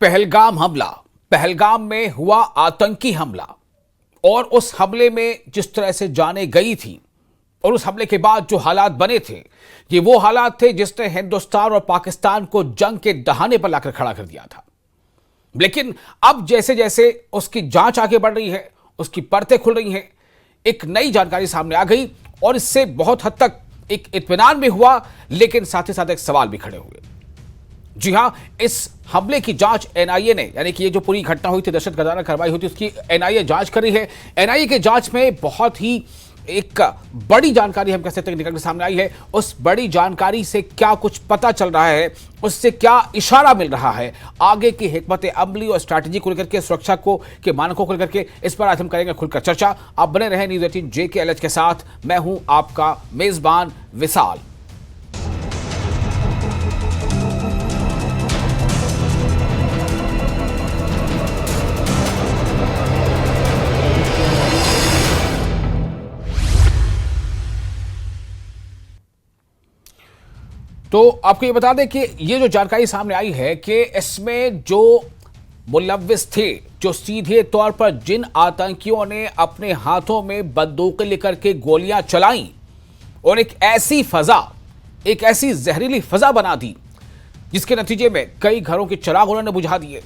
पहलगाम हमला, पहलगाम में हुआ आतंकी हमला और उस हमले में जिस तरह से जानें गई थी और उस हमले के बाद जो हालात बने थे, ये वो हालात थे जिसने हिंदुस्तान और पाकिस्तान को जंग के दहाने पर लाकर खड़ा कर दिया था। लेकिन अब जैसे जैसे उसकी जांच आगे बढ़ रही है, उसकी परतें खुल रही हैं, एक नई जानकारी सामने आ गई और इससे बहुत हद तक एक इत्मीनान भी हुआ, लेकिन साथ ही साथ एक सवाल भी खड़े हुए। जी हां, इस हमले की जांच एनआईए ने, यानी कि ये जो पूरी घटना हुई थी, दहशतगर्दाना कार्रवाई हुई थी, उसकी एनआईए जांच कर रही है। एनआईए के जांच में बहुत ही एक बड़ी जानकारी हम कह सकते हैं निकल के सामने आई है। उस बड़ी जानकारी से क्या कुछ पता चल रहा है, उससे क्या इशारा मिल रहा है आगे की हिकमत अमली और स्ट्रैटेजी को लेकर के, सुरक्षा को के मानकों को लेकर के, इस पर आज हम करेंगे खुलकर चर्चा। आप बने रहे न्यूज़ 18 JKLH के साथ। मैं हूं आपका मेजबान विशाल। तो आपको ये बता दें कि ये जो जानकारी सामने आई है कि इसमें जो मुलव्विस थे, जो सीधे तौर पर जिन आतंकियों ने अपने हाथों में बंदूकें लेकर के गोलियां चलाई और एक ऐसी फजा, एक ऐसी जहरीली फजा बना दी जिसके नतीजे में कई घरों के चिराग उन्होंने बुझा दिए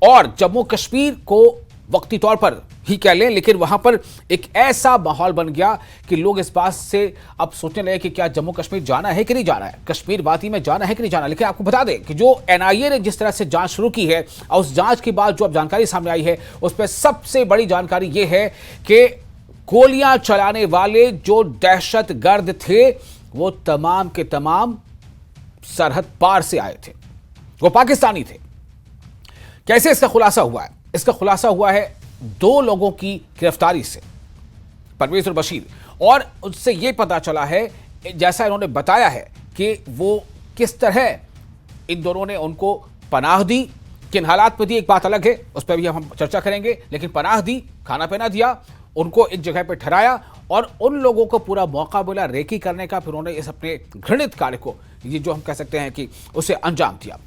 और जम्मू कश्मीर को वक्ती तौर पर ही कह लें, लेकिन वहां पर एक ऐसा माहौल बन गया कि लोग इस बात से अब सोचने लगे कि क्या जम्मू कश्मीर जाना है कि नहीं जाना है, कश्मीर वादी में जाना है कि नहीं जाना। लेकिन आपको बता दें कि जो एनआईए ने जिस तरह से जांच शुरू की है और उस जांच के बाद जो अब जानकारी सामने आई है, उस पर सबसे बड़ी जानकारी यह है कि गोलियां चलाने वाले जो दहशतगर्द थे वो तमाम के तमाम सरहद पार से आए थे, वो पाकिस्तानी थे। कैसे इसका खुलासा हुआ है? इसका खुलासा हुआ है 2 लोगों की गिरफ्तारी से, परवेज और बशीर, और उससे यह पता चला है, जैसा इन्होंने बताया है, कि वो किस तरह इन दोनों ने उनको पनाह दी, किन हालात में दी, एक बात अलग है, उस पर भी हम चर्चा करेंगे। लेकिन पनाह दी, खाना पीना दिया, उनको एक जगह पर ठहराया और उन लोगों को पूरा मौका मिला रेकी करने का। फिर उन्होंने इस अपने घृणित कार्य को, ये जो हम कह सकते हैं कि उसे अंजाम दिया।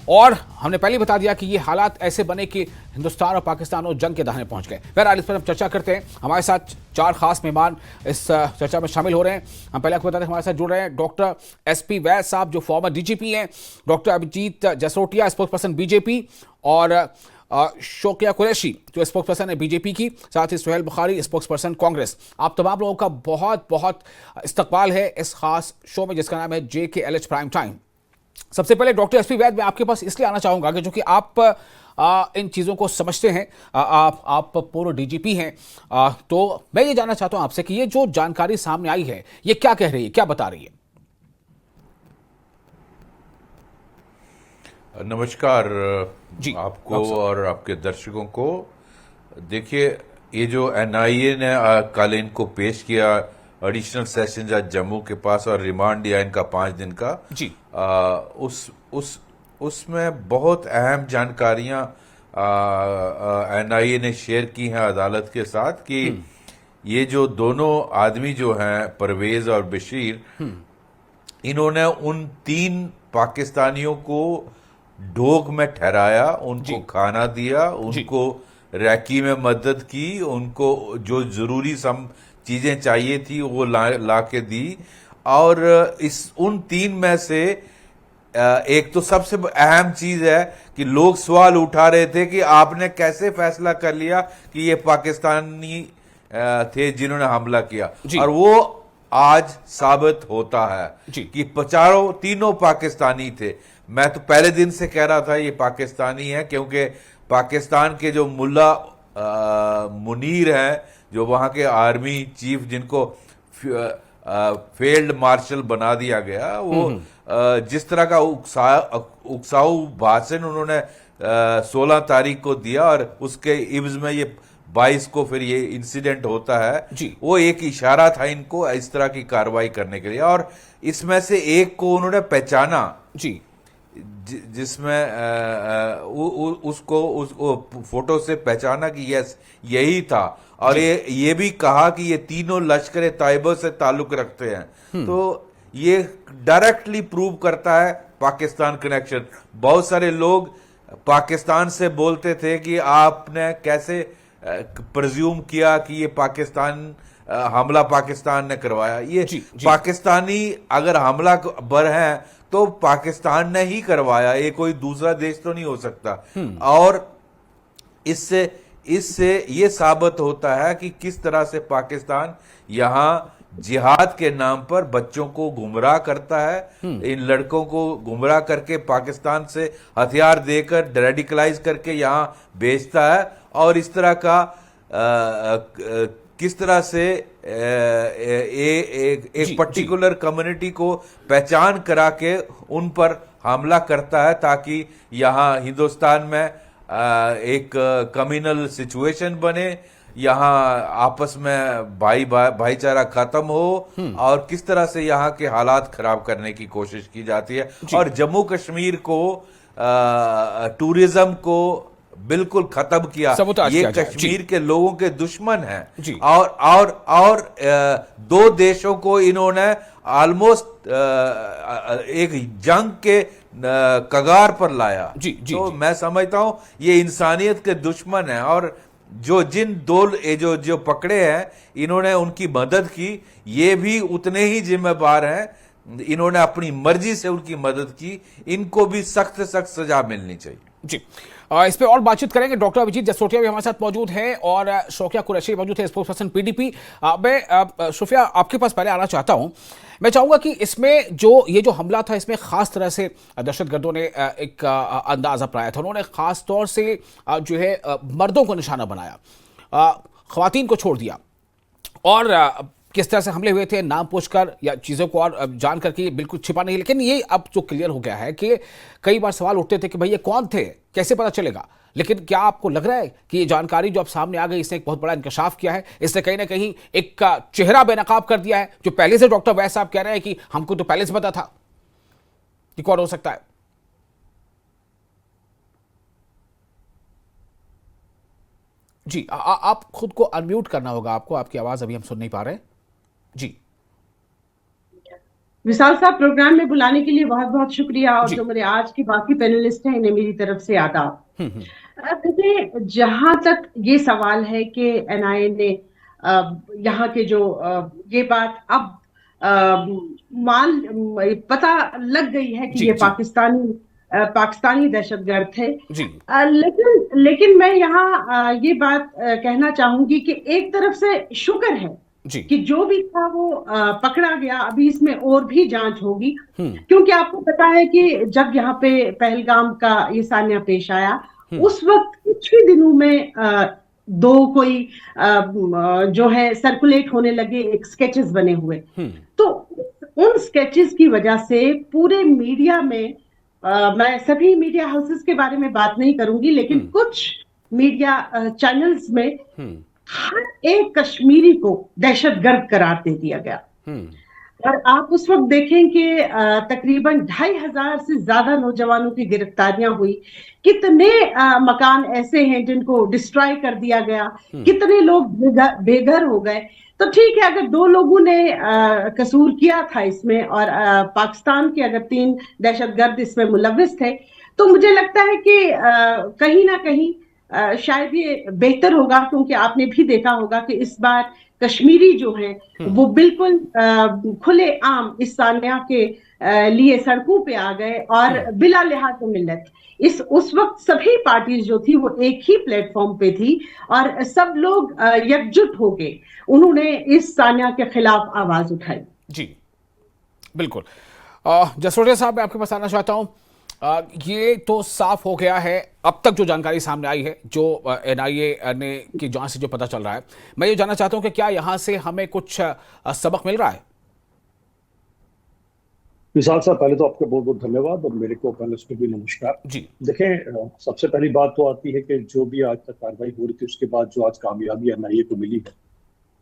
और हमने पहले बता दिया कि ये हालात ऐसे बने कि हिंदुस्तान और पाकिस्तान और जंग के दहाने पहुंच गए। बहरहाल इस पर हम चर्चा करते हैं। हमारे साथ 4 खास मेहमान इस चर्चा में शामिल हो रहे हैं। हम पहले आपको बता दें हमारे साथ जुड़ रहे हैं डॉक्टर SP वैद साहब, जो फॉर्मर DGP हैं, doctor Abhijit Jasrotia, spokesperson BJP, और शोकिया कुरैशी, जो स्पोक्स पर्सन है BJP की, साथ ही सुहेल बुखारी, स्पोक्स पर्सन कांग्रेस। आप तमाम लोगों का बहुत बहुत इस्तकबाल है इस खास शो में जिसका नाम है JKLH प्राइम टाइम। सबसे पहले डॉक्टर SP वैद, मैं आपके पास इसलिए आना चाहूंगा कि जो कि आप इन चीज़ों को समझते हैं, आप पूर्व DGP हैं, तो मैं ये जानना चाहता हूं आपसे कि ये जो जानकारी सामने आई है, ये क्या कह रही है, क्या बता रही है? नमस्कार जी, आपको और आपके दर्शकों को। देखिए, ये जो NIA ने कल इनको पेश किया एडिशनल सेशन जज जम्मू के पास और रिमांड दिया इनका 5 दिन का जी, उसमें बहुत अहम जानकारियां NIA ने शेयर की हैं अदालत के साथ कि ये जो दोनों आदमी जो हैं, परवेज और बशीर, इन्होंने उन 3 पाकिस्तानियों को डोग में ठहराया, उनको खाना दिया, उनको रैकी में मदद की, उनको जो जरूरी चीजें चाहिए थी वो ला के दी। और उन 3 में से एक तो सबसे अहम चीज है कि लोग सवाल उठा रहे थे कि आपने कैसे फैसला कर लिया कि ये पाकिस्तानी थे जिन्होंने हमला किया, और वो आज साबित होता है कि तीनों पाकिस्तानी थे। मैं तो पहले दिन से कह रहा था ये पाकिस्तानी है, क्योंकि पाकिस्तान के जो मुल्ला मुनीर हैं, जो वहां के आर्मी चीफ, जिनको फील्ड मार्शल बना दिया गया, वो जिस तरह का उकसाऊ भाषण उन्होंने 16 तारीख को दिया और उसके इब्ज में ये 22 को फिर ये इंसिडेंट होता है, वो एक इशारा था इनको इस तरह की कार्रवाई करने के लिए। और इसमें से एक को उन्होंने पहचाना, जिसमें उसको फोटो से पहचाना कि यस यही था, और ये भी कहा कि ये तीनों लश्कर तैयबा से ताल्लुक रखते हैं। तो ये डायरेक्टली प्रूव करता है पाकिस्तान कनेक्शन। बहुत सारे लोग पाकिस्तान से बोलते थे कि आपने कैसे प्रिज्यूम किया कि ये पाकिस्तान हमला पाकिस्तान ने करवाया। ये जी, जी। पाकिस्तानी अगर हमला बर है तो पाकिस्तान ने ही करवाया, ये कोई दूसरा देश तो नहीं हो सकता। और इससे इससे ये साबित होता है कि किस तरह से पाकिस्तान यहां जिहाद के नाम पर बच्चों को गुमराह करता है, इन लड़कों को गुमराह करके पाकिस्तान से हथियार देकर रेडिकलाइज करके यहां बेचता है, और इस तरह का किस तरह से एक पर्टिकुलर कम्युनिटी को पहचान करा के उन पर हमला करता है ताकि यहां हिंदुस्तान में एक कम्युनल सिचुएशन बने, यहाँ आपस में भाईचारा खत्म हो, और किस तरह से यहाँ के हालात खराब करने की कोशिश की जाती है। और जम्मू कश्मीर को टूरिज्म को बिल्कुल खत्म किया। ये कश्मीर के लोगों के दुश्मन हैं, और दो देशों को इन्होंने ऑलमोस्ट एक जंग के कगार पर लाया। तो मैं समझता हूं ये इंसानियत के दुश्मन है, और जिन दो जो पकड़े हैं इन्होंने उनकी मदद की, ये भी उतने ही जिम्मेदार हैं। इन्होंने अपनी मर्जी से उनकी मदद की, इनको भी सख्त सख्त सजा मिलनी चाहिए। जी, इस पे और बातचीत करेंगे। डॉक्टर अभिजीत जसरोटिया भी हमारे साथ मौजूद हैं और शौकिया कुरैशी मौजूद है, स्पोक्स पर्सन पीडीपी। मैं शौकिया आपके पास पहले आना चाहता हूं। मैं चाहूंगा कि इसमें ये जो हमला था, इसमें खास तरह से दहशतगर्दों ने एक अंदाज अपनाया था। उन्होंने खास तौर से जो है मर्दों को निशाना बनाया, खवातीन को छोड़ दिया, और किस तरह से हमले हुए थे नाम पूछकर या चीज़ों को और जान करके बिल्कुल छिपा नहीं। लेकिन ये अब जो क्लियर हो गया है कि कई बार सवाल उठते थे कि भाई ये कौन थे, कैसे पता चलेगा। लेकिन क्या आपको लग रहा है कि ये जानकारी जो अब सामने आ गई, इसने एक बहुत बड़ा इंकशाफ किया है, इसने कहीं ना कहीं एक चेहरा बेनकाब कर दिया है, जो पहले से डॉक्टर वैस साहब कह रहे हैं कि हमको तो पहले से पता था कि कौन हो सकता है। जी, आप खुद को अनम्यूट करना होगा आपको, आपकी आवाज अभी हम सुन नहीं पा रहे। जी विशाल साहब, प्रोग्राम में बुलाने के लिए बहुत बहुत शुक्रिया, और जो मेरे आज के बाकी पैनलिस्ट हैं इन्हें मेरी तरफ से आदाब। देखिए, जहां तक ये सवाल है कि एनआईए ने यहाँ के जो ये बात अब पता लग गई है कि ये पाकिस्तानी दहशतगर्द थे। लेकिन मैं यहाँ ये बात कहना चाहूंगी कि एक तरफ से शुक्र है कि जो भी था वो पकड़ा गया। अभी इसमें और भी जांच होगी, क्योंकि आपको पता है कि जब यहाँ पे पहलगाम का ये सान्या पेश आया, उस वक्त कुछ ही दिनों में दो कोई जो है सर्कुलेट होने लगे, एक स्केचेस बने हुए। तो उन स्केचेस की वजह से पूरे मीडिया में, मैं सभी मीडिया हाउसेस के बारे में बात नहीं करूंगी, लेकिन कुछ मीडिया चैनल्स में हर एक कश्मीरी को दहशतगर्द करार दे दिया गया। और आप उस वक्त देखें कि तकरीबन 2500 से ज्यादा नौजवानों की गिरफ्तारियां हुई, कितने मकान ऐसे हैं जिनको डिस्ट्रॉय कर दिया गया, कितने लोग बेघर हो गए। तो ठीक है, अगर दो लोगों ने कसूर किया था इसमें, और पाकिस्तान के अगर 3 दहशतगर्द इसमें मुलव्विस थे, तो मुझे लगता है कि कहीं ना कहीं शायद ये बेहतर होगा, क्योंकि आपने भी देखा होगा कि इस बार कश्मीरी जो हैं वो बिल्कुल खुले आम इस सान्या के लिए सड़कों पे आ गए, और बिला लिहाज मिल्लत उस वक्त सभी पार्टीज जो थी वो एक ही प्लेटफॉर्म पे थी, और सब लोग एकजुट हो गए, उन्होंने इस सान्या के खिलाफ आवाज उठाई। जी बिल्कुल। जसरोटिया साहब, मैं आपके पास आना चाहता हूं। ये तो साफ हो गया है अब तक जो जानकारी सामने आई है, जो एनआईए ने की जांच से जो पता चल रहा है। मैं ये जानना चाहता हूं कि क्या यहां से हमें कुछ सबक मिल रहा है? विशाल साहब, पहले तो आपका बहुत बहुत धन्यवाद, और मेरे को पैनलिस्ट को भी नमस्कार। जी देखें, सबसे पहली बात तो आती है कि जो भी आज तक कार्रवाई हो रही थी, उसके बाद जो आज कामयाबी एनआईए को मिली है,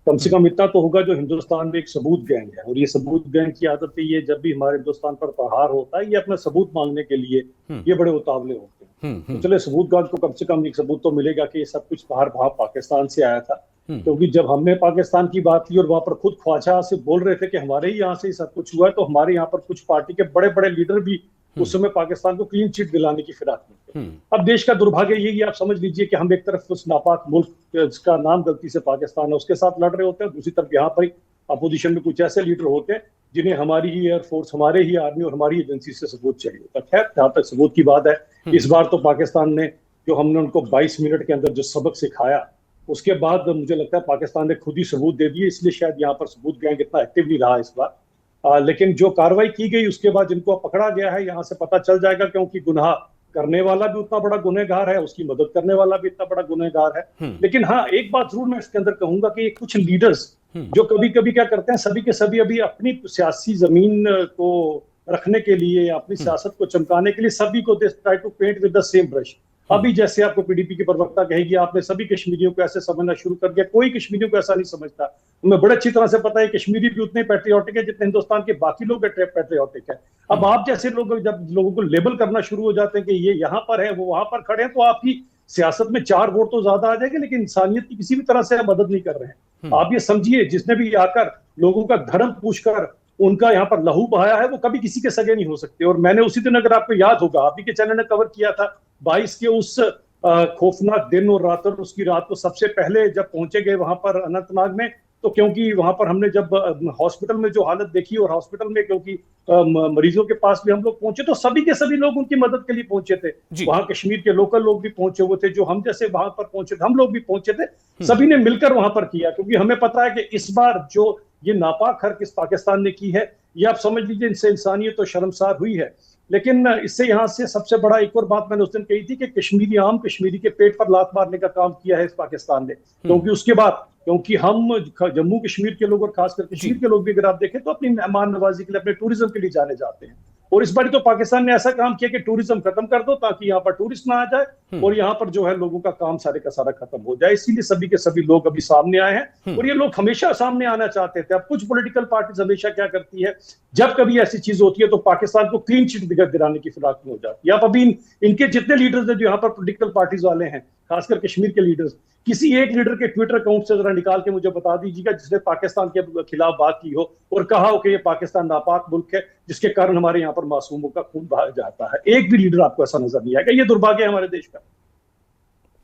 कम से कम इतना तो होगा जो हिंदुस्तान में एक सबूत गैंग है, और ये सबूत गैंग की आदत है, ये जब भी हमारे हिंदुस्तान पर प्रहार होता है, ये अपना सबूत मांगने के लिए ये बड़े उतावले होते हैं। तो चले, सबूत गार्ड को कम से कम एक सबूत तो मिलेगा कि ये सब कुछ बाहर पाकिस्तान से आया था। क्योंकि जब हमने पाकिस्तान की बात की और वहां पर खुद ख्वाजा से बोल रहे थे कि हमारे ही यहाँ से सब कुछ हुआ है, तो हमारे यहाँ पर कुछ पार्टी के बड़े बड़े लीडर भी उस समय पाकिस्तान को क्लीन चिट दिलाने की फिराक में थे। अब देश का दुर्भाग्य यही, आप समझ लीजिए कि हम एक तरफ उस नापाक मुल्क जिसका नाम गलती से पाकिस्तान है उसके साथ लड़ रहे होते हैं, दूसरी तरफ यहाँ पर ही अपोजिशन में कुछ ऐसे लीडर होते हैं जिन्हें हमारी ही एयरफोर्स, हमारे ही आर्मी और हमारी एजेंसी से सबूत चाहिए होता है। खैर, जहां तक सबूत की बात है, इस बार तो पाकिस्तान ने जो हमने उनको 22 मिनट के अंदर जो सबक सिखाया, उसके बाद मुझे लगता है पाकिस्तान ने खुद ही सबूत दे दिए, इसलिए शायद यहाँ पर सबूत गैंग इतना एक्टिव नहीं रहा इस बार। लेकिन जो कार्रवाई की गई उसके बाद जिनको पकड़ा गया है, यहाँ से पता चल जाएगा, क्योंकि गुनाह करने वाला भी उतना बड़ा गुनहगार है, उसकी मदद करने वाला भी इतना बड़ा गुनहगार है। लेकिन हाँ, एक बात जरूर मैं इसके अंदर कहूंगा कि कुछ लीडर्स जो कभी कभी क्या करते हैं, सभी के सभी अभी अपनी सियासी जमीन को रखने के लिए, अपनी सियासत को चमकाने के लिए सभी को they try to paint with the same brush. अभी जैसे आपको पीडीपी की प्रवक्ता कहेगी आपने सभी कश्मीरियों को ऐसे समझना शुरू कर दिया, कोई कश्मीरियों को ऐसा नहीं समझता। तुम्हें बड़े अच्छी तरह से पता है कश्मीरी भी उतने पैट्रियोटिक है जितने हिंदुस्तान के बाकी लोग पैट्रियोटिक है। अब आप जैसे लोग जब लोगों को लेबल करना शुरू हो जाते हैं कि ये यहाँ पर है, वो वहां पर खड़े हैं, तो आपकी सियासत में 4 वोट तो ज्यादा आ जाएंगे, लेकिन इंसानियत की किसी भी तरह से मदद नहीं कर रहे हैं। आप ये समझिए, जिसने भी आकर लोगों का धर्म पूछकर उनका यहाँ पर लहू बहाया है, वो कभी किसी के सगे नहीं हो सकते। और मैंने उसी दिन, अगर आपको याद होगा, आप ही के चैनल ने कवर किया था 22 के उस खौफनाक दिन और रात, और उसकी रात को सबसे पहले जब पहुंचे गए वहां पर अनंतनाग में, तो क्योंकि वहां पर हमने जब हॉस्पिटल में जो हालत देखी, और हॉस्पिटल में क्योंकि मरीजों के पास भी हम लोग पहुंचे, तो सभी के सभी लोग उनकी मदद के लिए पहुंचे थे। वहां कश्मीर के लोकल लोग भी पहुंचे हुए थे, जो हम जैसे वहां पर पहुंचे थे, हम लोग भी पहुंचे थे, सभी ने मिलकर वहां पर किया। क्योंकि हमें पता है कि इस बार जो ये नापाक हरकत पाकिस्तान ने की है, ये आप समझ लीजिए इनसे इंसानियत तो शर्मसार हुई है। लेकिन इससे यहाँ से सबसे बड़ा एक और बात मैंने उस दिन कही थी कि कश्मीरी के पेट पर लात मारने का काम किया है इस पाकिस्तान ने। क्योंकि उसके बाद, क्योंकि हम जम्मू कश्मीर के लोग और खासकर कश्मीर के लोग भी अगर आप देखें तो अपनी मेहमान नवाजी के लिए, अपने टूरिज्म के लिए जाने जाते हैं। और इस बार तो पाकिस्तान ने ऐसा काम किया कि टूरिज्म खत्म कर दो ताकि यहाँ पर टूरिस्ट ना आ जाए और यहाँ पर जो है लोगों का काम सारे का सारा खत्म हो जाए। इसीलिए सभी के सभी लोग अभी सामने आए हैं, और ये लोग हमेशा सामने आना चाहते थे। अब कुछ पॉलिटिकल पार्टीज हमेशा क्या करती है, जब कभी ऐसी चीज होती है तो पाकिस्तान को क्लीन चिट दिलाने की फिराक में हो जाती है। अब अभी इनके जितने लीडर्स हैं जो यहाँ पर पॉलिटिकल पार्टीज वाले हैं, खासकर कश्मीर के लीडर्स, किसी एक लीडर के ट्विटर अकाउंट से जरा निकाल के मुझे बता दीजिएगा जिसने पाकिस्तान के खिलाफ बात की हो और कहा हो कि ये पाकिस्तान नापाक मुल्क है जिसके कारण हमारे यहाँ पर मासूमों का खून बहा जाता है। एक भी लीडर आपको ऐसा नजर नहीं आएगा। ये दुर्भाग्य है हमारे देश का।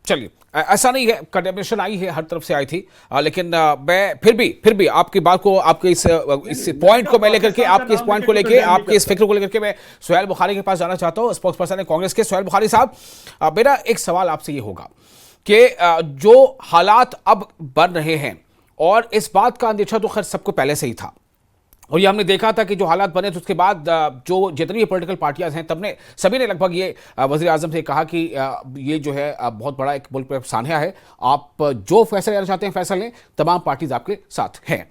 चलिए, ऐसा नहीं है, कंडेमनेशन आई है, हर तरफ से आई थी, लेकिन मैं फिर भी आपकी बात को, आपके इस पॉइंट को मैं लेकर के, आपके इस पॉइंट को लेकर, आपके इस फिक्र को लेकर के मैं सुहेल बुखारी के पास जाना चाहता हूं, स्पोक्स पर्सन है कांग्रेस के। सुहेल बुखारी साहब, मेरा एक सवाल आपसे ये होगा कि जो हालात अब बन रहे हैं, और इस बात का अंदेशा तो खैर सबको पहले से ही था, और ये हमने देखा था कि जो हालात बने तो उसके बाद जो जितनी पॉलिटिकल पार्टियां हैं सभी ने लगभग ये वज़ीर आज़म से कहा कि ये जो है बहुत बड़ा एक मुल्क पर सान्या है, आप जो फैसला लेना चाहते हैं फैसला लें, तमाम पार्टीज आपके साथ हैं।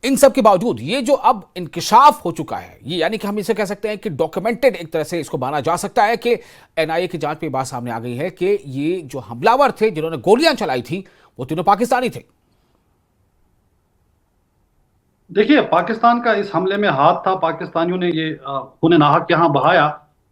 इन सब के बावजूद ये जो अब इंकिशाफ हो चुका है, ये यानी कि हम इसे कह सकते हैं कि डॉक्यूमेंटेड एक तरह से इसको माना जा सकता है कि एनआईए की जांच में बात सामने आ गई है कि ये जो हमलावर थे जिन्होंने गोलियां चलाई थी वो तीनों पाकिस्तानी थे। देखिए, पाकिस्तान का इस हमले में हाथ था, पाकिस्तानियों ने ये खून नाहक यहाँ बहाया,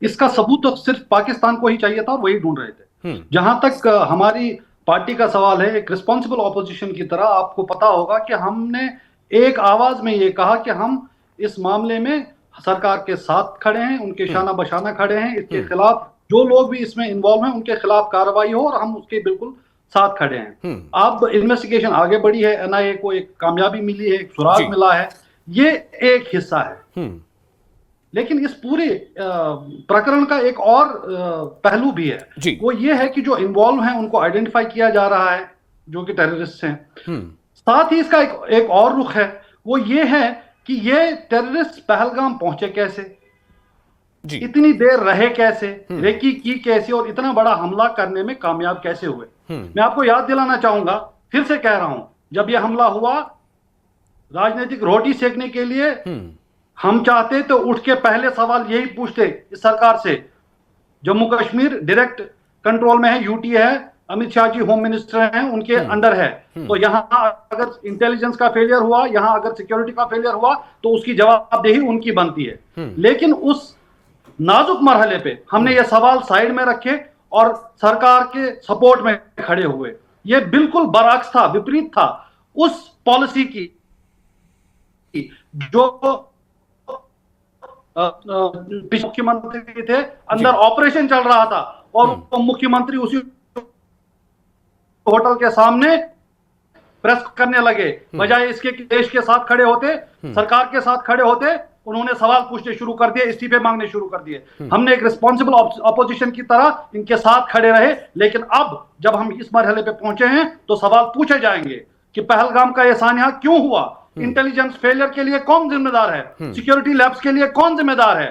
इसका सबूत तो सिर्फ पाकिस्तान को ही चाहिए था और वही ढूंढ रहे थे। जहां तक हमारी पार्टी का सवाल है, एक रिस्पॉन्सिबल ऑपोजिशन की तरह आपको पता होगा कि हमने एक आवाज में ये कहा कि हम इस मामले में सरकार के साथ खड़े हैं, उनके शाना बशाना खड़े हैं, इसके खिलाफ जो लोग भी इसमें इन्वॉल्व हैं उनके खिलाफ कार्रवाई हो, और हम उसके बिल्कुल साथ खड़े हैं। अब इन्वेस्टिगेशन आगे बढ़ी है, एनआईए को एक कामयाबी मिली है, एक सुराग मिला है, ये एक हिस्सा है। लेकिन इस पूरे प्रकरण का एक और पहलू भी है, वो ये है कि जो इन्वॉल्व हैं उनको आइडेंटिफाई किया जा रहा है, जो कि टेररिस्ट हैं। साथ ही इसका एक और रुख है, वो ये है कि ये टेररिस्ट पहलगाम पहुंचे कैसे, इतनी देर रहे कैसे, रेकी की कैसे, और इतना बड़ा हमला करने में कामयाब कैसे हुए। मैं आपको याद दिलाना चाहूंगा, फिर से कह रहा हूं, जब यह हमला हुआ राजनीतिक रोटी सेकने के लिए हम चाहते तो उठ के पहले सवाल यही पूछते इस सरकार से, जम्मू कश्मीर डायरेक्ट कंट्रोल में है, यूटी है, अमित शाह जी होम मिनिस्टर हैं, उनके अंडर है, तो यहां अगर इंटेलिजेंस का फेलियर हुआ, यहां अगर सिक्योरिटी का फेलियर हुआ तो उसकी जवाबदेही उनकी बनती है। लेकिन उस नाजुक मरहले पे हमने ये सवाल साइड में रखे और सरकार के सपोर्ट में खड़े हुए। ये बिल्कुल बरअक्स था, विपरीत था उस पॉलिसी की जो मुख्यमंत्री थे, अंदर ऑपरेशन चल रहा था और वो मुख्यमंत्री उसी होटल के सामने प्रेस करने लगे, बजाय इसके कि देश के साथ खड़े होते, सरकार के साथ खड़े होते, उन्होंने सवाल पूछने शुरू कर दिए, इस्तीफे मांगने शुरू कर दिए। हमने एक रिस्पॉन्सिबल अपोजिशन की तरह इनके साथ खड़े रहे, लेकिन अब जब हम इस मरहले पे पहुंचे हैं तो सवाल पूछे जाएंगे कि पहलगाम का ये सान्या क्यों हुआ, इंटेलिजेंस फेलियर के लिए कौन जिम्मेदार है, सिक्योरिटी लैब्स के लिए कौन जिम्मेदार है,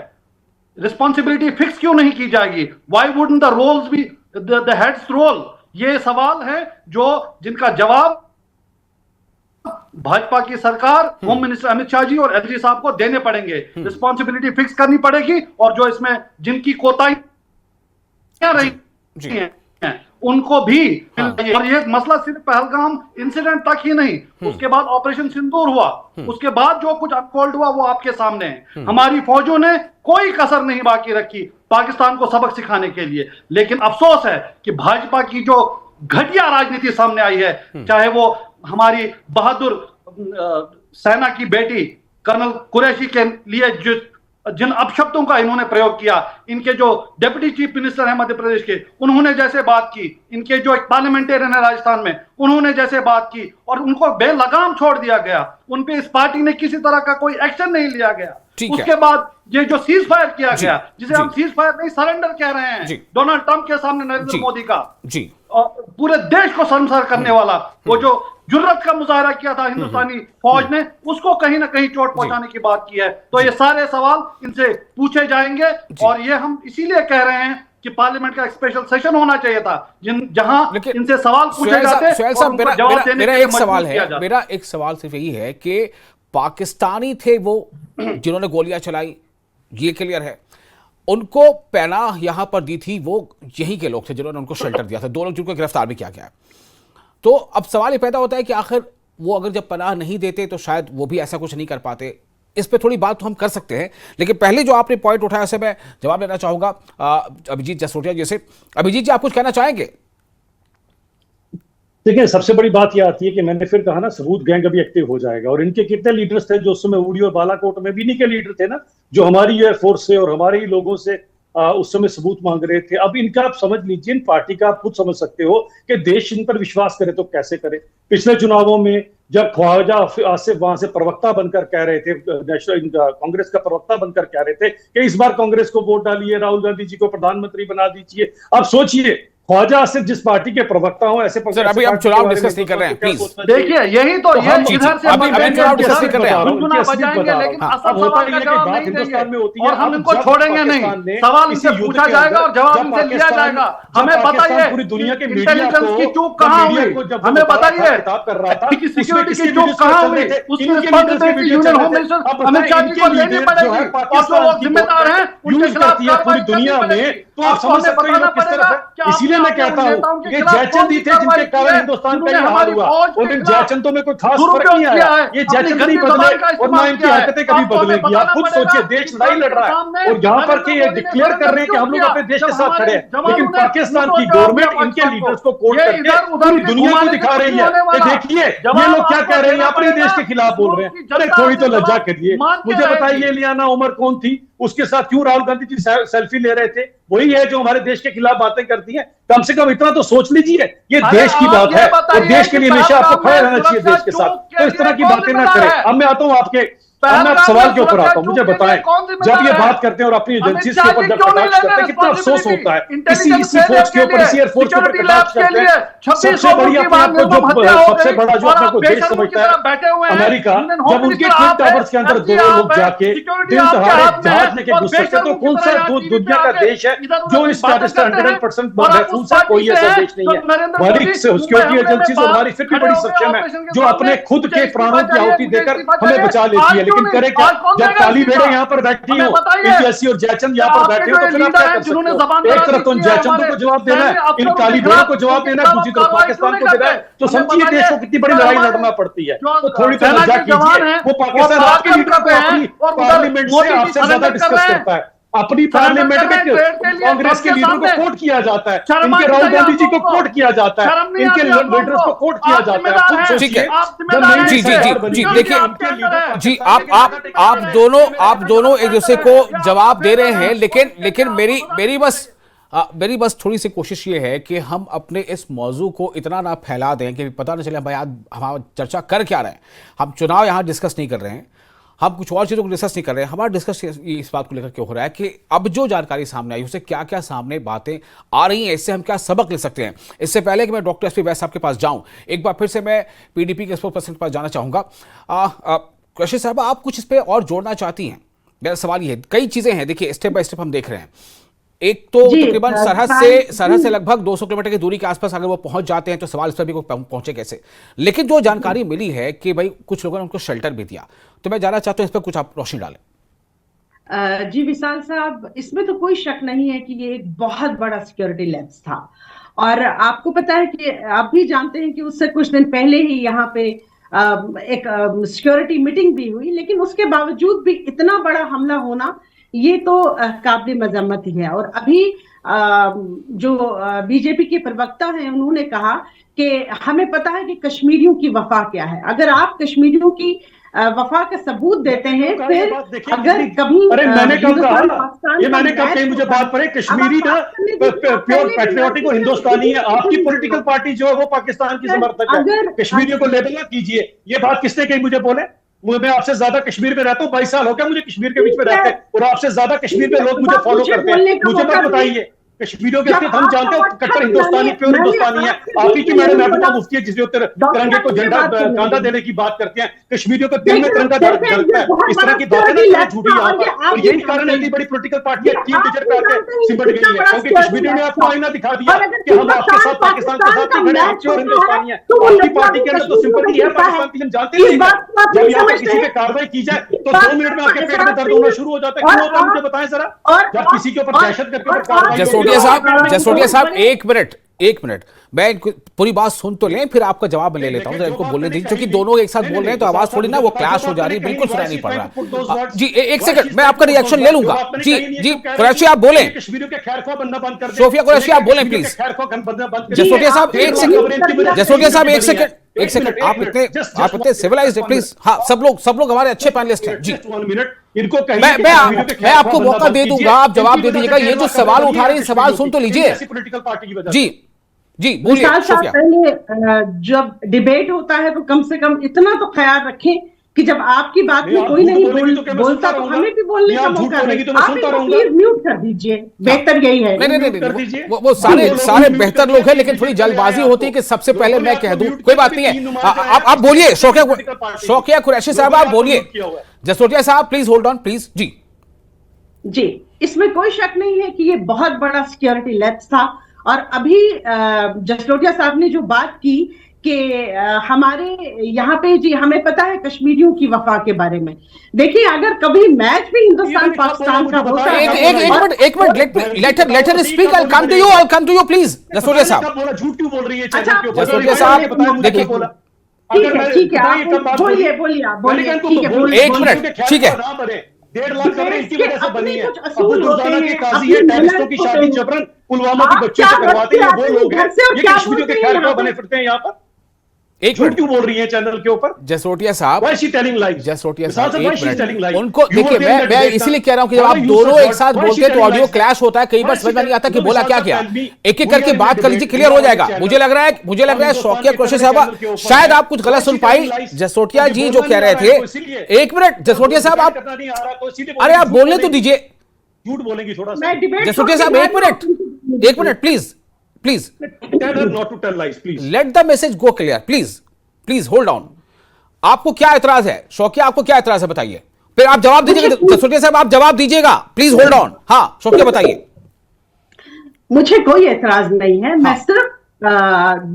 रिस्पॉन्सिबिलिटी फिक्स क्यों नहीं की जाएगी, why wouldn't the roles be the heads role. ये सवाल है जिनका जवाब भाजपा की सरकार, होम मिनिस्टर अमित शाह जी और एलजी साहब को देने पड़ेंगे। रिस्पॉन्सिबिलिटी फिक्स करनी पड़ेगी और जो इसमें जिनकी कोताहियां रही हैं उनको भी और ये मसला सिर्फ पहलगाम इंसिडेंट तक ही नहीं, उसके बाद ऑपरेशन सिंदूर हुआ, उसके बाद जो कुछ अनफोल्ड हुआ वो आपके सामने है। हमारी फौजों ने कोई कसर नहीं बाकी रखी पाकिस्तान को सबक सिखाने के लिए, लेकिन अफसोस है कि भाजपा की जो घटिया राजनीति सामने आई है, चाहे वो हमारी बहादुर सेना की बेटी कर्नल कुरैशी के लिए जिन अपशब्दों का इन्होंने प्रयोग किया, इनके जो डिप्टी चीफ मिनिस्टर हैं मध्य प्रदेश के, उन्होंने जैसे बात की, इनके जो एक पार्लियामेंटेरियन है राजस्थान में, उन्होंने जैसे बात की और उनको बेलगाम छोड़ दिया गया, उन पे इस पार्टी ने किसी तरह का कोई एक्शन नहीं लिया गया। उसके बाद ये जो सीज फायर किया गया, जिसे हम सीज फायर नहीं सरेंडर कह रहे हैं, डोनाल्ड ट्रंप के सामने नरेंद्र मोदी का और पूरे देश को शर्मसार करने वाला वो जो जुर्रत का मुजाहरा किया था हिंदुस्तानी फौज ने, उसको कहीं ना कहीं चोट पहुंचाने की बात की है। तो ये सारे सवाल इनसे पूछे जाएंगे और ये हम इसीलिए कह रहे हैं कि पार्लियामेंट का एक स्पेशल सेशन होना चाहिए था जहां इनसे सवाल पूछे जाते। मेरा एक सवाल सिर्फ यही है कि पाकिस्तानी थे वो जिन्होंने गोलियां चलाई, ये क्लियर है, उनको पनाह यहां पर दी थी वो यहीं के लोग थे जिन्होंने उनको शेल्टर दिया था, दो लोग जिनको गिरफ्तार भी किया गया है। तो अब सवाल ये पैदा होता है कि आखिर वो अगर जब पनाह नहीं देते तो शायद वो भी ऐसा कुछ नहीं कर पाते। इस पे थोड़ी बात तो हम कर सकते हैं, लेकिन पहले जो आपने पॉइंट उठाया उसे मैं जवाब देना चाहूंगा अभिजीत जसरोटिया जी से। अभिजीत जी, आप कुछ कहना चाहेंगे? देखिए, सबसे बड़ी बात यह आती है कि मैंने फिर कहा ना, सबूत गैंग अभी एक्टिव हो जाएगा और इनके कितने लीडर्स थे जो उस समय उड़ी और बालाकोट में भी इन्हीं के लीडर थे ना, जो हमारी एयरफोर्स से और हमारे ही लोगों से उस समय सबूत मांग रहे थे। अब इनका आप समझ लीजिए, इन पार्टी का आप खुद समझ सकते हो कि देश इन पर विश्वास करे तो कैसे करे। पिछले चुनावों में जब ख्वाजा आसिफ वहां से प्रवक्ता बनकर कह रहे थे, नेशनल कांग्रेस का प्रवक्ता बनकर कह रहे थे कि इस बार कांग्रेस को वोट डालिए, राहुल गांधी जी को प्रधानमंत्री बना दीजिए। अब सोचिए, ख्वाजा आसिफ जिस पार्टी के प्रवक्ता हो, ऐसे सर अभी हम चुनाव डिस्कस नहीं कर रहे हैं, प्लीज देखिए, यही तो ये इधर से अभी चुनाव डिस्कस नहीं कर रहे हैं, बजाएंगे, लेकिन असल सवाल का जवाब नहीं देंगे और हम इनको छोड़ेंगे नहीं। सवाल इनसे पूछा जाएगा और जवाब इनसे लिया जाएगा। हमें बताइए पूरी दुनिया के इंटेलिजेंस की चूक कहाँ हुई, हमें बताइए सिक्योरिटी की चूक कहाँ हुई, उसकी responsibility union home minister Amit Shah ji को लेनी पड़ेगी और जो लोग जिम्मेदार हैं उनके खिलाफ कार्रवाई दुनिया में। तो आप समझ सकते हैं किस तरह है। इसीलिए मैं कहता हूं ये जयचंद ही थे जिनके कारण हिंदुस्तान का ये हाल हुआ, और इन जयचंदों में कोई खास फर्क नहीं आया। ये जयचंद नहीं बदले और ना इनकी हरकतें कभी बदलेगी। आप खुद सोचिए, देश लड़ाई लड़ रहा है और यहाँ पर ये डिक्लेयर कर रहे हैं कि हम लोग अपने देश के साथ खड़े हैं, लेकिन पाकिस्तान की गवर्नमेंट इनके लीडर्स को कोट करके पूरी दुनिया को दिखा रही है कि देखिए ये लोग क्या कह रहे हैं, अपने देश के खिलाफ बोल रहे हैं। अरे थोड़ी तो लज्जा करिए। मुझे बताइए, लियाना उमर कौन थी, उसके साथ क्यों राहुल गांधी जी सेल्फी ले रहे थे? वही है जो हमारे देश के खिलाफ बातें करती हैं। कम से कम इतना तो सोच लीजिए, ये देश की बात है और देश के लिए हमेशा आपको खड़े रहना चाहिए देश के साथ। तो इस तरह की बातें ना करें। अब मैं आता हूं आपके सवाल के ऊपर आता हूं। मुझे बताएं, जब ये बात करते हैं और अपनी एजेंसी के ऊपर जब कटाक्ष करते हैं, कितना अफसोस होता है इसी फोर्स के ऊपर, इसी एयरफोर्स के ऊपर कटाक्ष करते हैं। सबसे बड़ी अपने आप को जो सबसे बड़ा जो अपने को देश समझता है अमेरिका, जब उनके ट्विन टावर्स के अंदर दो लोग जाके दिन दहाड़े जहाज लेके घुस सकते, तो कौन सा दुनिया का देश है जो इस स्टेटस का 100% महफूज है? कोई ऐसा देश नहीं है। हमारी सिक्योरिटी एजेंसी हमारी फिर भी बड़ी सक्षम है, जो अपने खुद के प्राणों की आहुति देकर हमें बचा लेती है। लेकिन करे क्या, जब काली भेड़े यहाँ पर बैठी हो, जैसी और जयचंद यहाँ पर बैठे हो, तो फिर आप क्या कर सकते हो? एक तरफ तो जयचंदों को जवाब देना है, इन काली भेड़ों को जवाब देना है, दूसरी तरफ पाकिस्तान को देना है। तो समझिए देश को कितनी बड़ी लड़ाई लड़ना पड़ती है। तो थोड़ी तो लज्जा कीजिए। वो पाकिस्तान आपके लीडर को अपनी पार्लियामेंट से आपसे ज्यादा डिस्कस करता है। अपनी पार्लियामेंट में कांग्रेस के लीडर को कोट किया जाता है, इनके राहुल गांधी जी को कोट किया जाता है, इनके लीडर्स को कोट किया जाता है। ठीक है जी जी जी जी देखिए जी आप दोनों एक दूसरे को जवाब दे रहे हैं, लेकिन मेरी बस थोड़ी सी कोशिश ये है कि हम अपने इस मौजू को इतना ना फैला दें कि पता ना चले भाई आज हम चर्चा कर क्या रहे हैं। हम चुनाव यहाँ डिस्कस नहीं कर रहे हैं, हम कुछ और चीज़ों को डिस्कस नहीं कर रहे हैं। हमारा डिस्कस इस बात को लेकर के हो रहा है कि अब जो जानकारी सामने आई उससे क्या क्या सामने बातें आ रही हैं, इससे हम क्या सबक ले सकते हैं। इससे पहले कि मैं डॉक्टर एसपी वैद्य साहब के पास जाऊं, एक बार फिर से मैं पीडीपी के स्पोक्स पर्सन के पास जाना चाहूँगा। कृषि साहब, आप कुछ इस पर और जोड़ना चाहती हैं? मेरा सवाल ये है, कई चीज़ें हैं, देखिए स्टेप बाय स्टेप हम देख रहे हैं। एक तो तकरीबन सरहद से लगभग 200 किलोमीटर की दूरी के आसपास अगर वो पहुंच जाते हैं तो सवाल इस पर भी पहुंचे कैसे। लेकिन जो जानकारी मिली है कि भाई कुछ लोगों ने उनको शेल्टर भी दिया, तो मैं जानना चाहता हूं इस पर कुछ आप रोशनी डालें। जी विशाल साहब, इसमें तो कोई शक नहीं है कि ये एक बहुत बड़ा सिक्योरिटी लैप्स था। और आपको पता है कि आप भी जानते हैं कि उससे कुछ दिन पहले ही यहाँ पे एक सिक्योरिटी मीटिंग भी हुई, लेकिन उसके बावजूद भी इतना बड़ा हमला होना ये तो काबिल मजम्मत ही है। और अभी जो बीजेपी के प्रवक्ता हैं उन्होंने कहा कि हमें पता है कि कश्मीरियों की वफा क्या है। अगर आप कश्मीरियों की वफा का सबूत देते हैं, फिर अगर कभी अरे मैंने कब कहा, ये मैंने कब कही, मुझे बात पड़े कश्मीरी ना प्योर पैट्रियोटिक और हिंदुस्तानी है। आपकी पॉलिटिकल पार्टी जो है वो पाकिस्तान की समर्थक है, कश्मीरियों को लेबल ना कीजिए। ये बात किसने कही मुझे बोले? मैं आपसे ज्यादा कश्मीर में रहता हूँ, 22 साल हो गया मुझे कश्मीर के बीच में रहते हैं, और आपसे ज्यादा कश्मीर में लोग मुझे फॉलो करते हैं। मुझे मत बताइए कश्मीरियों के हम जानते हैं कट्टर हिंदुस्तानी, प्योर हिंदुस्तानी है। आप ही की मैडम महबूबा मुफ्ती है जिसके उत्तर तिरंगे को झंडा कांधा देने की बात करते हैं, कश्मीरियों को दिल में तिरंगा धरता है। इस तरह की बातें ना झूठी यहाँ पर, और यही कारण है इतनी बड़ी पॉलिटिकल पार्टी टीम टीचर पे आके सिमट गई है, क्योंकि कश्मीरियों ने आपको आईना दिखा दिया कि हम आपके साथ पाकिस्तान के साथ नहीं खड़े, प्योर हिंदुस्तानी है। आपकी पार्टी के अंदर तो सिंपैथी है पाकिस्तान की, हम जानते नहीं। जब यहाँ पर किसी पे कार्रवाई की जाए तो 2 मिनट में आपके पेट में दर्द होना शुरू हो जाता है। क्यों होता है मुझे बताएं जरा। जब किसी के ऊपर दहशत करके कार्रवाई, जसरोटिया साहब एक मिनट मैं पूरी बात सुन तो लें, फिर आपका जवाब ले लेता हूं। इनको बोलने दीजिए, क्योंकि दोनों एक साथ बोल रहे हैं तो आवाज थोड़ी ना वो क्लैश हो जा रही है, बिल्कुल सुनाई नहीं पड़ रहा। जी एक सेकंड, मैं आपका रिएक्शन ले लूंगा। जी कुरैशी आप बोलें, सोफिया कुरैशी आप बोलें प्लीज। जसरोटिया साहब एक सेकंड, आप इतने सिविलाइज्ड हैं प्लीज। हाँ, सब लोग हमारे अच्छे पैनलिस्ट हैं। जी मैं आपको मौका दे दूंगा, आप जवाब दे दीजिएगा। ये जो सवाल उठा रहे हैं सवाल सुन तो लीजिए। जी बोलिए सोफिया। पहले जब डिबेट होता है तो कम से कम इतना तो ख्याल रखें कि जब आपकी बात में कोई नहीं बोलता तो हमें भी बोलने का मौका दें। आप प्लीज म्यूट कर दीजिए, बेहतर यही है। नहीं, वो सारे बेहतर लोग हैं, लेकिन थोड़ी जल्दबाजी होती है कि सबसे पहले मैं कह दूं। कोई बात नहीं है, आप बोलिए। शौकिया कुरैशी साहब आप बोलिए। जसरोटिया साहब प्लीज होल्ड ऑन प्लीज। जी इसमें कोई शक नहीं है कि ये बहुत बड़ा सिक्योरिटी लैप्स था। और अभी जसरोटिया साहब ने जो बात की कि हमारे यहाँ पे, जी हमें पता है कश्मीरियों की वफा के बारे में। देखिए अगर कभी मैच भी हिंदुस्तान पाकिस्तान का होता है, एक minute let her speak. I come to you please. Jasrotia साहब झूठ क्यों बोल रही है? जसरोटिया साहब देखिए, ठीक है आप बोलिए। एक मिनट, ठीक है। 1.5 लाख कमरे इनकी वजह से बनी है। अबू दुर्दाना के काजी है, टेररिस्टों की शादी जबरन पुलवामा के बच्चों से करवाते हैं, वो लोग हैं। ये कश्मीरियों के खैर खा बने फिरते हैं यहाँ पर। एक मिनट क्यों बोल रही है चैनल के ऊपर? जसरोटिया साहब, जसरोटिया साहब उनको देखिए, मैं इसीलिए कह रहा हूं कि जब आप दोनों एक साथ बोलते हैं तो ऑडियो क्लैश होता है, कई बार समझ में नहीं आता कि बोला क्या। एक एक करके बात कर लीजिए, क्लियर हो जाएगा। मुझे लग रहा है शौकिया कुरैशी साहब शायद आप कुछ गलत सुन पाई। जसरोटिया जी जो कह रहे थे, एक मिनट जसरोटिया साहब आप, अरे आप बोलने तो दीजिए। झूठ बोलेंगी थोड़ा सा जसरोटिया साहब, एक minute please tell her not to tell lies, please. Let the message go clear, please hold on. आपको क्या एतराज है शौकिया, आपको क्या एतराज है बताइए, फिर आप जवाब दीजिएगा। जसरोटिया साहब आप जवाब दीजिएगा, प्लीज होल्ड ऑन। हाँ शौकिया बताइए। मुझे कोई एतराज नहीं है। मैं सिर्फ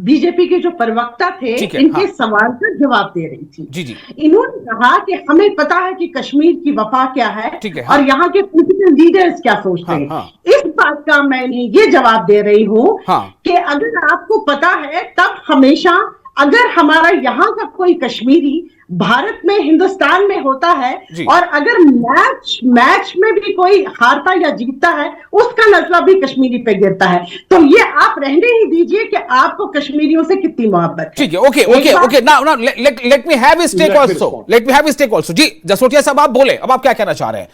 बीजेपी के जो प्रवक्ता थे इनके सवाल का जवाब दे रही थी। जी। इन्होंने कहा कि हमें पता है कि कश्मीर की वफा क्या है, और यहाँ के पॉलिटिकल लीडर्स क्या सोचते हैं। इस बात का मैं ये जवाब दे रही हूँ कि अगर आपको पता है तब हमेशा, अगर हमारा यहाँ का कोई कश्मीरी भारत में, हिंदुस्तान में होता है, और अगर मैच में भी कोई हारता या जीतता है उसका नजला भी कश्मीरी पे गिरता है। तो ये आप रहने ही दीजिए कि आपको कश्मीरियों से कितनी मोहब्बत है। ठीक है, okay, now let me have his take also. जी जसोटिया साहब, आप बोले, अब आप क्या कहना चाह रहे हैं?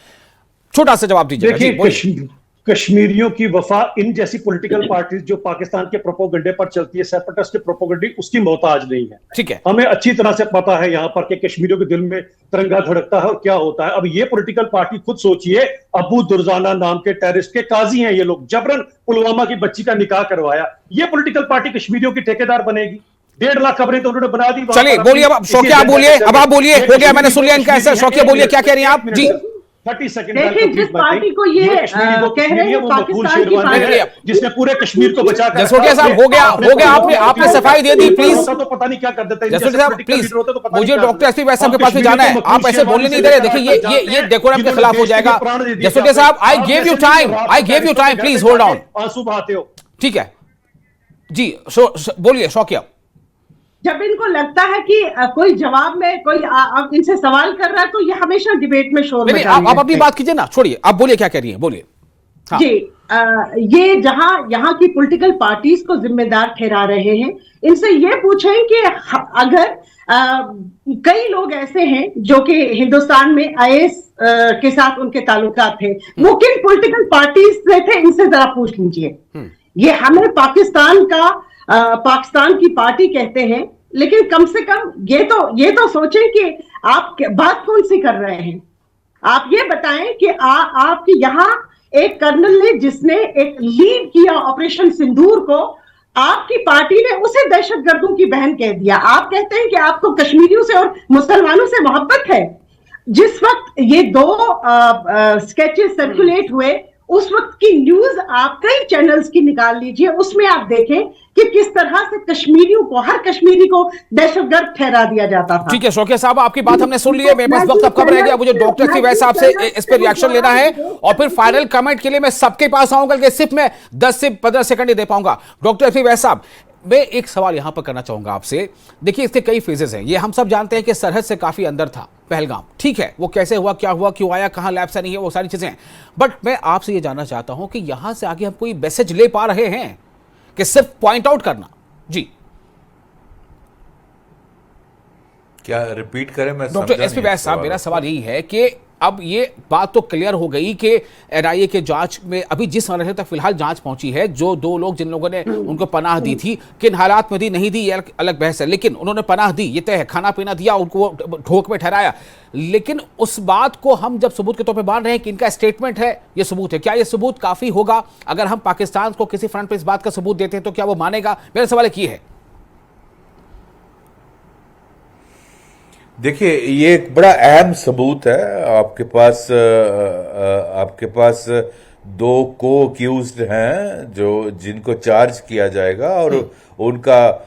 छोटा सा जवाब दीजिए। देखिए, कश्मीरियों की वफा इन जैसी पॉलिटिकल पार्टीज जो पाकिस्तान के प्रोपोगंडे पर चलती है, सेपरेटिस्ट के प्रोपोगंडे, उसकी मोहताज नहीं है। ठीक है, हमें अच्छी तरह से पता है यहाँ पर कि कश्मीरियों के दिल में तिरंगा धड़कता है और क्या होता है। अब ये पॉलिटिकल पार्टी, खुद सोचिए, अबू दुर्जाना नाम के टेररिस्ट के काजी हैं ये लोग, जबरन पुलवामा की बच्ची का निकाह करवाया। ये पॉलिटिकल पार्टी कश्मीरियों की ठेकेदार बनेगी? 1.5 लाख खबरें तो उन्होंने बना दी। चलिए बोलिए, अब शौकिया आप बोलिए, अब आप बोलिए, हो गया, मैंने सुन लिया इनका आंसर। शौकिया बोलिए, क्या कह रही हैं आप? जी 30 सेकंड। देखिए, जिस पार्टी को ये कह रहे हैं पाकिस्तान की पार्टी, जिसने पूरे कश्मीर को बचा कर, जसोटिया साहब, हो गया, आपने सफाई दे दी। प्लीज तो पता नहीं क्या कर देते हैं जसोटिया साहब, प्लीज, मुझे डॉक्टर एसपी वैस साहब के पास में जाना है, आप ऐसे बोलने नहीं दे रहे। देखिए, ये डेकोरम के खिलाफ हो जाएगा। जसोटिया साहब, I gave you time, please hold on. आंसू बहाते हो, ठीक है जी, बोलिए शौकिया। जब इनको लगता है कि कोई जवाब में कोई इनसे सवाल कर रहा है तो ये हमेशा डिबेट में शोर मचाते हैं। आप अपनी बात कीजिए ना, छोड़िए, आप बोलिए, क्या कह रही हैं, बोलिए। हाँ। जी, ये यहाँ की पॉलिटिकल पार्टीज को जिम्मेदार ठहरा रहे हैं, इनसे ये पूछें कि अगर कई लोग ऐसे हैं जो कि हिंदुस्तान में आईएएस के साथ उनके ताल्लुकात थे, वो किन पॉलिटिकल पार्टीज से थे, इनसे जरा पूछ लीजिए। ये हमें पाकिस्तान की पार्टी कहते हैं, लेकिन कम से कम ये तो सोचें कि आप बात कौन सी कर रहे हैं। आप ये बताएं कि आपके यहाँ एक कर्नल ने, जिसने एक लीड किया ऑपरेशन सिंदूर को, आपकी पार्टी ने उसे दहशतगर्दों की बहन कह दिया। आप कहते हैं कि आपको कश्मीरियों से और मुसलमानों से मोहब्बत है। जिस वक्त ये 2 स्केचेस सर्कुलेट हुए, उस वक्त की न्यूज आप कई चैनल्स की निकाल लीजिए, उसमें आप देखें कि किस तरह से कश्मीरियों को, हर कश्मीरी को दहशतगर्द ठहरा दिया जाता था। ठीक है शौकिया साहब, आपकी बात हमने सुन ली है। मेरे पास वक्त अब कम रह गया, मुझे डॉक्टर एसपी वैस साहब से इस पर रिएक्शन लेना है, और फिर फाइनल कमेंट के लिए मैं सबके पास आऊंगा, कि सिर्फ मैं 10 से 15 सेकंड ही दे पाऊंगा। डॉक्टर एसपी वैस साहब, मैं एक सवाल यहां पर करना चाहूंगा आपसे। देखिए, इसके कई फेजेस हैं। ये हम सब जानते हैं कि सरहद से काफी अंदर था पहलगाम, ठीक है, वो कैसे हुआ, क्या हुआ, क्यों आया, कहां लैब से नहीं है, वो सारी चीजें हैं। बट मैं आपसे ये जानना चाहता हूं कि यहां से आगे हम कोई मैसेज ले पा रहे हैं कि सिर्फ पॉइंट आउट करना? जी, क्या रिपीट करें? मैं डॉक्टर एसपी वैस साहब, मेरा सवाल यही है कि अब ये बात तो क्लियर हो गई कि एनआईए के जांच में अभी जिस मरहले तक फिलहाल जांच पहुंची है, जो 2 लोग जिन लोगों ने उनको पनाह दी थी, किन हालात में दी, नहीं दी, ये अलग बहस है, लेकिन उन्होंने पनाह दी, ये तय है, खाना पीना दिया, उनको ठोक में ठहराया। लेकिन उस बात को हम जब सबूत के तौर पे मान रहे हैं कि इनका स्टेटमेंट है, ये सबूत है, क्या ये सबूत काफी होगा? अगर हम पाकिस्तान को किसी फ्रंट पर इस बात का सबूत देते हैं तो क्या वो मानेगा? मेरा सवाल एक ही है। देखिए, ये एक बड़ा अहम सबूत है। आपके पास 2 को अक्यूज्ड हैं जिनको चार्ज किया जाएगा, और उनका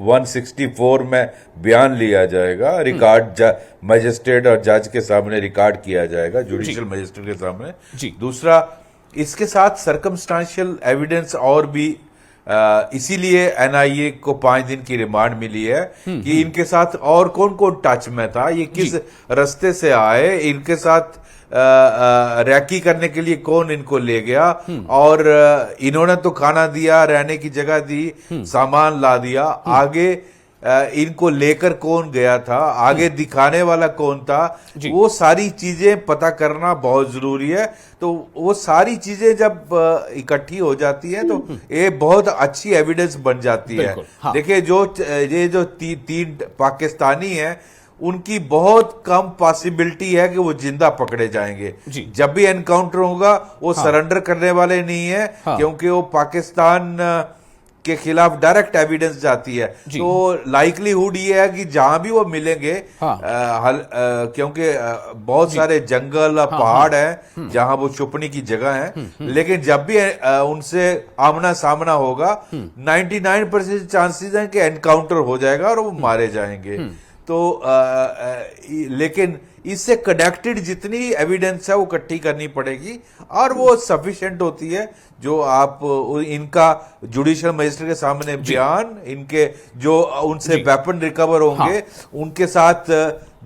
164 में बयान लिया जाएगा, रिकॉर्ड मजिस्ट्रेट और जज के सामने रिकॉर्ड किया जाएगा, जुडिशियल मजिस्ट्रेट के सामने। दूसरा, इसके साथ सर्कमस्टांशियल एविडेंस और भी, इसीलिए एनआईए को 5 दिन की रिमांड मिली है कि इनके साथ और कौन कौन टच में था, ये किस रास्ते से आए, इनके साथ रैकी करने के लिए कौन इनको ले गया, और इन्होंने तो खाना दिया, रहने की जगह दी, सामान ला दिया, आगे इनको लेकर कौन गया था, आगे दिखाने वाला कौन था, वो सारी चीजें पता करना बहुत जरूरी है। तो वो सारी चीजें जब इकट्ठी हो जाती है तो ये बहुत अच्छी एविडेंस बन जाती है। हाँ। देखिए, ये जो 3 पाकिस्तानी हैं, उनकी बहुत कम पॉसिबिलिटी है कि वो जिंदा पकड़े जाएंगे। जब भी एनकाउंटर होगा वो सरेंडर करने वाले नहीं है, क्योंकि वो पाकिस्तान के खिलाफ डायरेक्ट एविडेंस जाती है। तो लाइकलीहुड ये है कि जहां भी वो मिलेंगे, क्योंकि बहुत सारे जंगल पहाड़ हैं जहां वो छुपने की जगह है, लेकिन जब भी उनसे आमना सामना होगा 99% चांसेस हैं कि एनकाउंटर हो जाएगा और वो मारे जाएंगे। तो लेकिन इससे कनेक्टेड जितनी एविडेंस है वो इकट्ठी करनी पड़ेगी और वो सफिशिएंट होती है। जो आप इनका जुडिशियल मजिस्ट्रेट के सामने बयान, इनके जो उनसे वेपन रिकवर होंगे, उनके साथ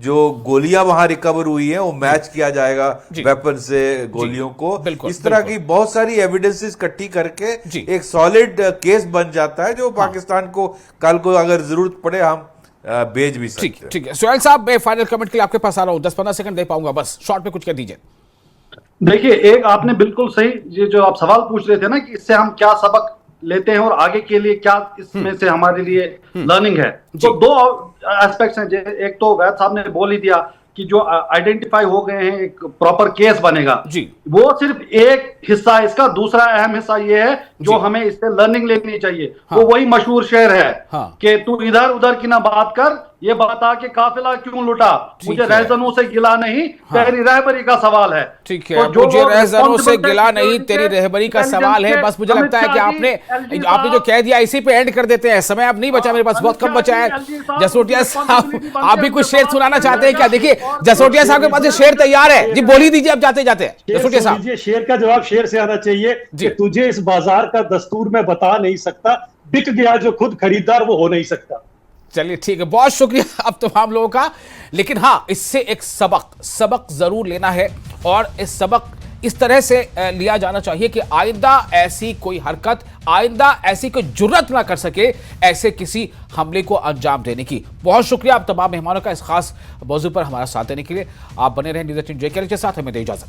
जो गोलियां वहां रिकवर हुई हैं वो मैच किया जाएगा वेपन से गोलियों को। इस तरह की बहुत सारी एविडेंसेस इकट्ठी करके एक सॉलिड केस बन जाता है जो पाकिस्तान को कल को अगर जरूरत पड़े हम भेज भी सकते हैं। ठीक है सुहेल साहब, मैं फाइनल कमेंट के लिए आपके पास आ रहा हूं, 10-15 सेकंड दे पाऊंगा बस, शॉर्ट में कुछ कह दीजिए। देखिए, एक आपने बिल्कुल सही ये जो आप सवाल पूछ रहे थे ना कि इससे हम क्या सबक लेते हैं और आगे के लिए क्या इसमें से हमारे लिए लर्निंग है, तो दो एस्पेक्ट्स हैं। एक तो वैद साहब ने बोल ही दिया कि जो आइडेंटिफाई हो गए हैं एक प्रॉपर केस बनेगा जी, वो सिर्फ एक हिस्सा है इसका। दूसरा अहम हिस्सा ये है जो हमें इससे लर्निंग लेनी चाहिए, वो वही मशहूर शेर है कि तू इधर उधर की ना बात कर, ये बता के काफिला क्यों लुटा, मुझे रहजनों से गिला नहीं, तेरी रहबरी का सवाल है। ठीक है, मुझे रहजनों से गिला नहीं, तेरी रहबरी का सवाल है। बस मुझे लगता है कि आपने जो कह दिया इसी पे एंड कर देते हैं, समय अब नहीं बचा, मेरे पास बहुत कम बचा है। जसोटिया साहब, आप भी कुछ शेर सुनाना चाहते हैं क्या? देखिए जसोटिया साहब के पास शेर तैयार है जी, बोल ही दीजिए अब जाते जाते। जसोटिया साहब, शेर का जवाब शेर से आना चाहिए कि तुझे इस बाजार का दस्तूर में बता नहीं सकता, बिक गया जो खुद खरीदार वो हो नहीं सकता। चलिए ठीक है, बहुत शुक्रिया अब तमाम लोगों का। लेकिन हाँ, इससे एक सबक जरूर लेना है और इस सबक इस तरह से लिया जाना चाहिए कि आइंदा ऐसी कोई हरकत, आइंदा ऐसी कोई जुर्रत ना कर सके ऐसे किसी हमले को अंजाम देने की। बहुत शुक्रिया आप तमाम मेहमानों का इस खास मौजू पर हमारा साथ देने के लिए। आप बने रहें न्यूज़ 18 JK के साथ, हमें दे इजाजत।